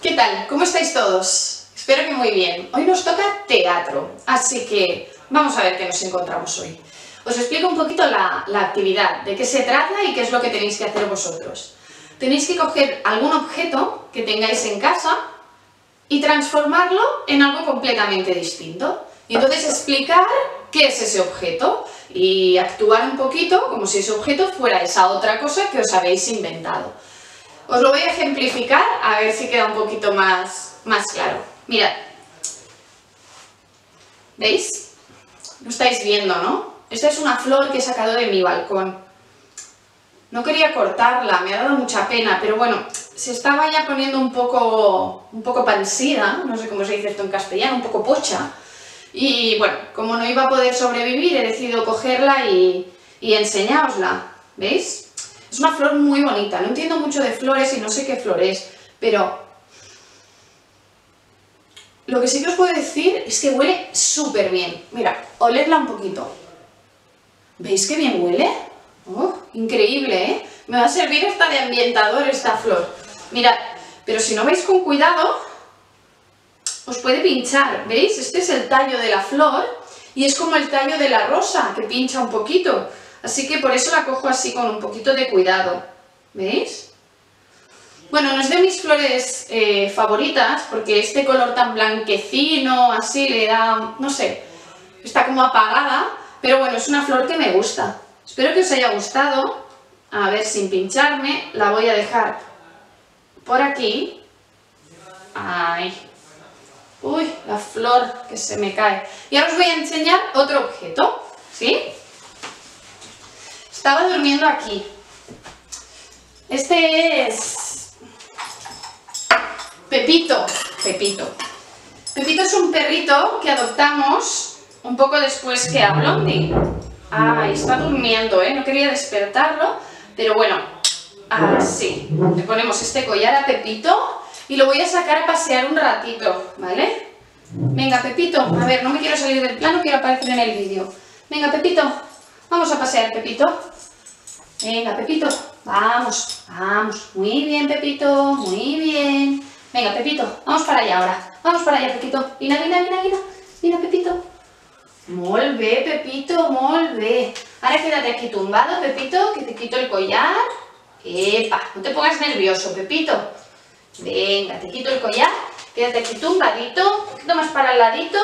¿Qué tal? ¿Cómo estáis todos? Espero que muy bien. Hoy nos toca teatro, así que vamos a ver qué nos encontramos hoy. Os explico un poquito la actividad, de qué se trata y qué es lo que tenéis que hacer vosotros. Tenéis que coger algún objeto que tengáis en casa y transformarlo en algo completamente distinto. Y entonces explicar qué es ese objeto y actuar un poquito como si ese objeto fuera esa otra cosa que os habéis inventado. Os lo voy a ejemplificar a ver si queda un poquito más claro. Mirad. ¿Veis? Lo estáis viendo, ¿no? Esta es una flor que he sacado de mi balcón. No quería cortarla, me ha dado mucha pena, pero bueno, se estaba ya poniendo un poco pansida, no sé cómo se dice esto en castellano, un poco pocha. Y bueno, como no iba a poder sobrevivir, he decidido cogerla y enseñárosla. ¿Veis? Es una flor muy bonita, no entiendo mucho de flores y no sé qué flor es, pero lo que sí que os puedo decir es que huele súper bien. Mira, oledla un poquito. ¿Veis qué bien huele? ¡Oh, increíble, ¿eh? Me va a servir hasta de ambientador esta flor. Mirad, pero si no veis con cuidado, os puede pinchar. ¿Veis? Este es el tallo de la flor y es como el tallo de la rosa, que pincha un poquito. Así que por eso la cojo así con un poquito de cuidado. ¿Veis? Bueno, no es de mis flores favoritas, porque este color tan blanquecino, así le da, no sé, está como apagada, pero bueno, es una flor que me gusta. Espero que os haya gustado. A ver, sin pincharme, la voy a dejar por aquí. ¡Ay! ¡Uy! La flor que se me cae. Y ahora os voy a enseñar otro objeto, ¿sí? Estaba durmiendo aquí. Este es Pepito. Pepito es un perrito que adoptamos un poco después que a Blondie. Ay, está durmiendo, ¿eh? No quería despertarlo, pero bueno, así. Le ponemos este collar a Pepito y lo voy a sacar a pasear un ratito, ¿vale? Venga, Pepito, a ver, no me quiero salir del plano, quiero aparecer en el vídeo. Venga, Pepito, vamos a pasear, Pepito. Venga, Pepito, vamos, vamos. Muy bien, Pepito, muy bien. Venga, Pepito, vamos para allá ahora. Vamos para allá, Pepito. Vina, Pepito. Molt bé, Pepito, molt bé. Ahora quédate aquí tumbado, Pepito, que te quito el collar. Epa, no te pongas nervioso, Pepito. Venga, te quito el collar. Quédate aquí tumbadito, un poquito más para el ladito,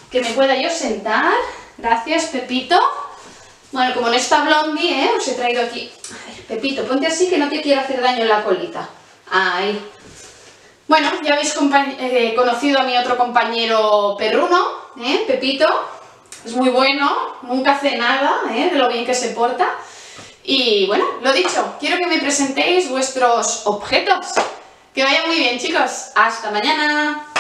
que me pueda yo sentar. Gracias, Pepito. Bueno, como no está Blondie, os he traído aquí... Ay, Pepito, ponte así que no te quiero hacer daño en la colita. Ahí. Bueno, ya habéis conocido a mi otro compañero perruno, Pepito. Es muy bueno, nunca hace nada, de lo bien que se porta. Y bueno, lo dicho, quiero que me presentéis vuestros objetos. Que vaya muy bien, chicos. Hasta mañana.